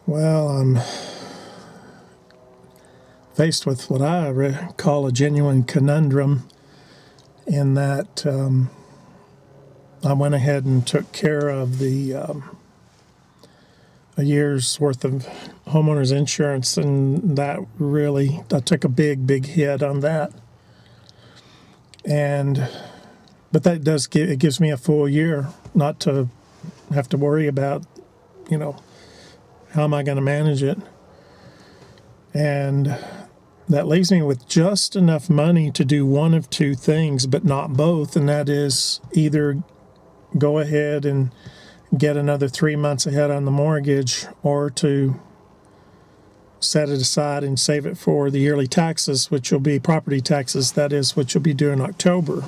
Well, I'm faced with what I call a genuine conundrum in that I went ahead and took care of a year's worth of homeowners insurance, and that really, I took a big hit on that. But that it gives me a full year not to have to worry about, how am I going to manage it? And that leaves me with just enough money to do one of two things, but not both, and that is either go ahead and get another 3 months ahead on the mortgage, or to set it aside and save it for the yearly taxes, which will be property taxes, that is, which will be due in October.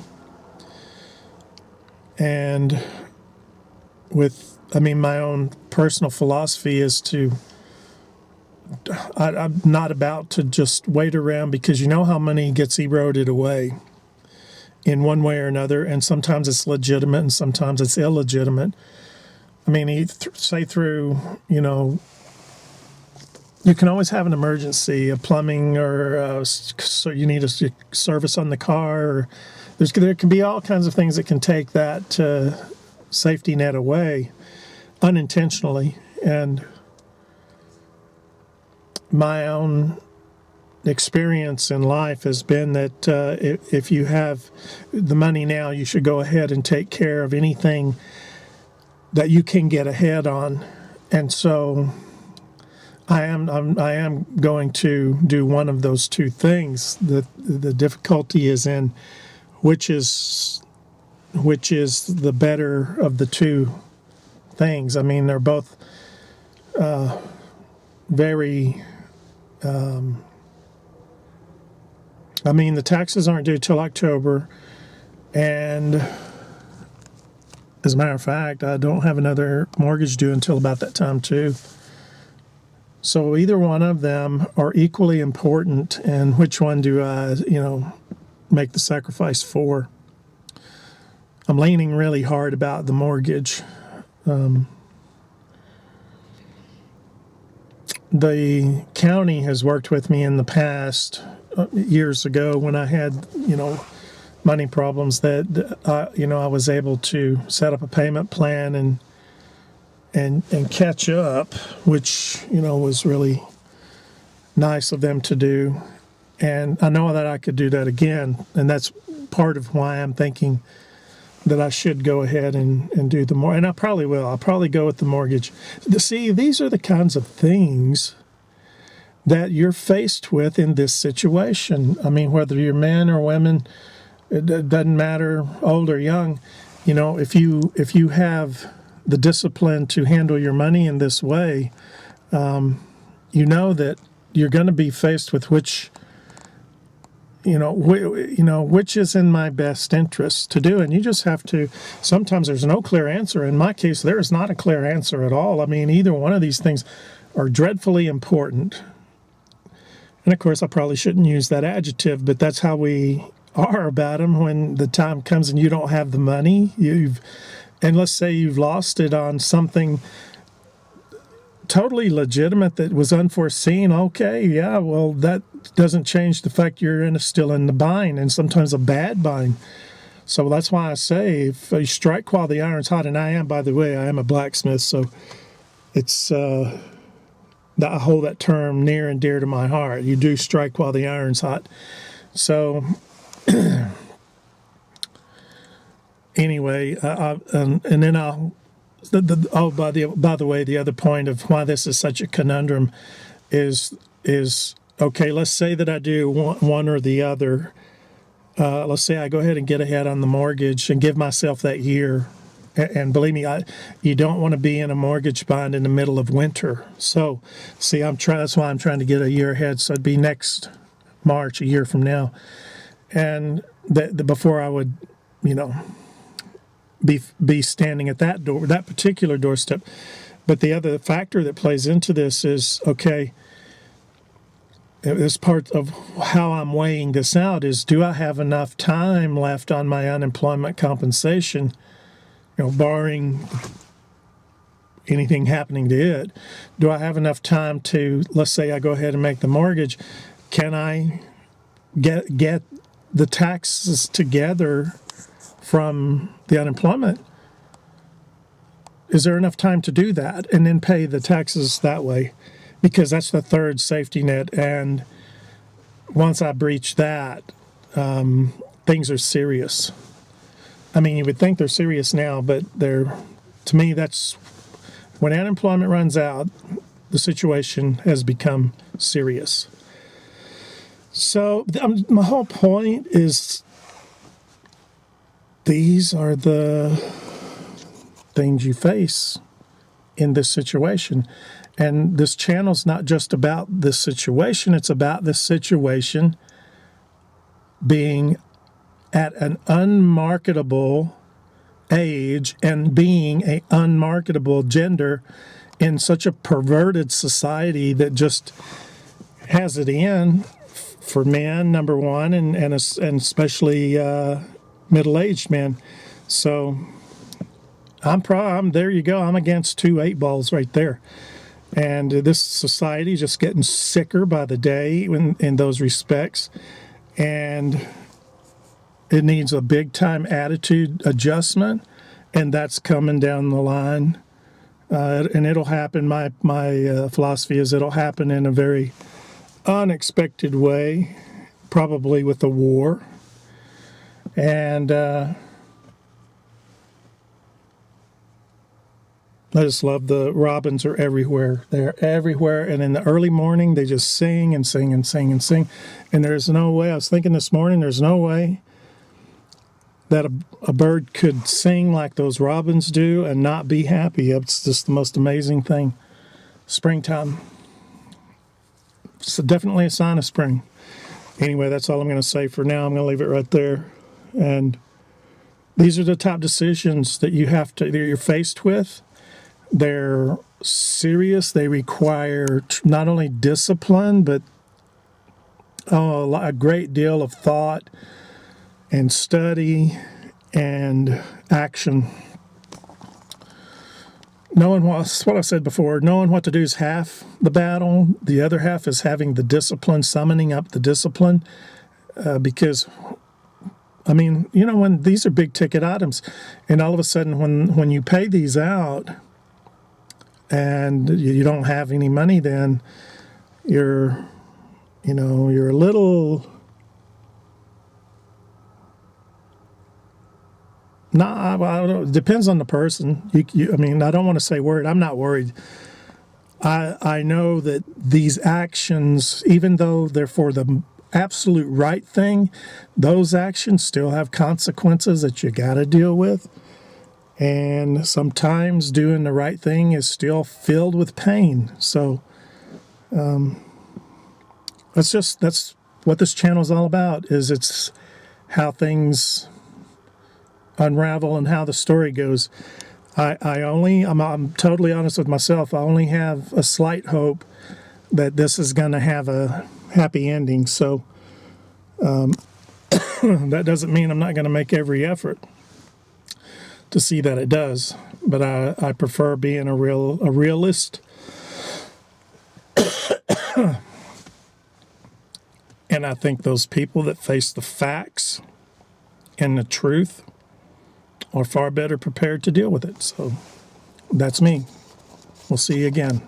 And my own personal philosophy is I'm not about to just wait around, because you know how money gets eroded away in one way or another, and sometimes it's legitimate and sometimes it's illegitimate. Say through, you can always have an emergency, a plumbing, or so you need a service on the car, or there can be all kinds of things that can take that safety net away unintentionally. And my own experience in life has been that if you have the money now, you should go ahead and take care of anything that you can get ahead on. And so I am going to do one of those two things. The difficulty is in which is the better of the two things. They're both very. The taxes aren't due till October, and as a matter of fact, I don't have another mortgage due until about that time too. So either one of them are equally important, and which one do I, make the sacrifice for? I'm leaning really hard about the mortgage. The county has worked with me in the past, years ago, when I had, money problems, that I was able to set up a payment plan and catch up, which was really nice of them to do. And I know that I could do that again, and that's part of why I'm thinking that I should go ahead and do the mortgage. And I probably will. I'll probably go with the mortgage. See, these are the kinds of things that you're faced with in this situation. Whether you're men or women, it doesn't matter, old or young. If you have the discipline to handle your money in this way, that you're going to be faced with which is in my best interest to do. And you just have to, sometimes there's no clear answer. In my case, there is not a clear answer at all. Either one of these things are dreadfully important. And of course, I probably shouldn't use that adjective, but that's how we are about them. When the time comes and you don't have the money, and let's say you've lost it on something totally legitimate that was unforeseen. Okay, yeah, well, that doesn't change the fact you're still in the bind, and sometimes a bad bind. So that's why I say, if you strike while the iron's hot, and I am a blacksmith, so it's I hold that term near and dear to my heart. You do strike while the iron's hot. So anyway, and then I'll. By the way, the other point of why this is such a conundrum is okay. Let's say that I do one or the other. Let's say I go ahead and get ahead on the mortgage and give myself that year. And believe me, you don't want to be in a mortgage bind in the middle of winter. So, see, that's why I'm trying to get a year ahead. So it'd be next March, a year from now, and before I would, be standing at that door, that particular doorstep. But the other factor that plays into this is, okay, this part of how I'm weighing this out is, do I have enough time left on my unemployment compensation, barring anything happening to it. Do I have enough time to, let's say I go ahead and make the mortgage, can I get the taxes together from the unemployment? Is there enough time to do that and then pay the taxes that way? Because that's the third safety net. And once I breach that, things are serious. I mean, you would think they're serious now, but to me, that's when unemployment runs out, the situation has become serious. So my whole point is these are the things you face in this situation. And this channel's not just about this situation, it's about this situation being at an unmarketable age and being an unmarketable gender in such a perverted society that just has it in for men, number one, and especially middle-aged men. So I'm there you go. I'm against 2 8-balls right there. And this society is just getting sicker by the day in those respects. And it needs a big-time attitude adjustment, and that's coming down the line. And it'll happen. My philosophy is it'll happen in a very unexpected way, probably with a war. And I just love the robins are everywhere. They're everywhere. And in the early morning, they just sing and sing and sing and sing. And there's no way, I was thinking this morning, there's no way that a bird could sing like those robins do and not be happy. It's just the most amazing thing. Springtime. It's definitely a sign of spring. Anyway, that's all I'm going to say for now. I'm going to leave it right there. And these are the top decisions that you're faced with. They're serious. They require not only discipline, but a great deal of thought and study and action. Knowing what I said before, knowing what to do is half the battle. The other half is having the discipline, summoning up the discipline. Because, I mean, when these are big ticket items, and all of a sudden when you pay these out, and you don't have any money, then you're a little. I don't know. It depends on the person. I mean, I don't want to say worried. I'm not worried. I know that these actions, even though they're for the absolute right thing, those actions still have consequences that you got to deal with. And sometimes doing the right thing is still filled with pain. So that's what this channel is all about, is it's how things unravel and how the story goes. I'm totally honest with myself. I only have a slight hope that this is going to have a happy ending. So that doesn't mean I'm not going to make every effort to see that it does. But I prefer being a realist. And I think those people that face the facts and the truth are far better prepared to deal with it. So that's me. We'll see you again.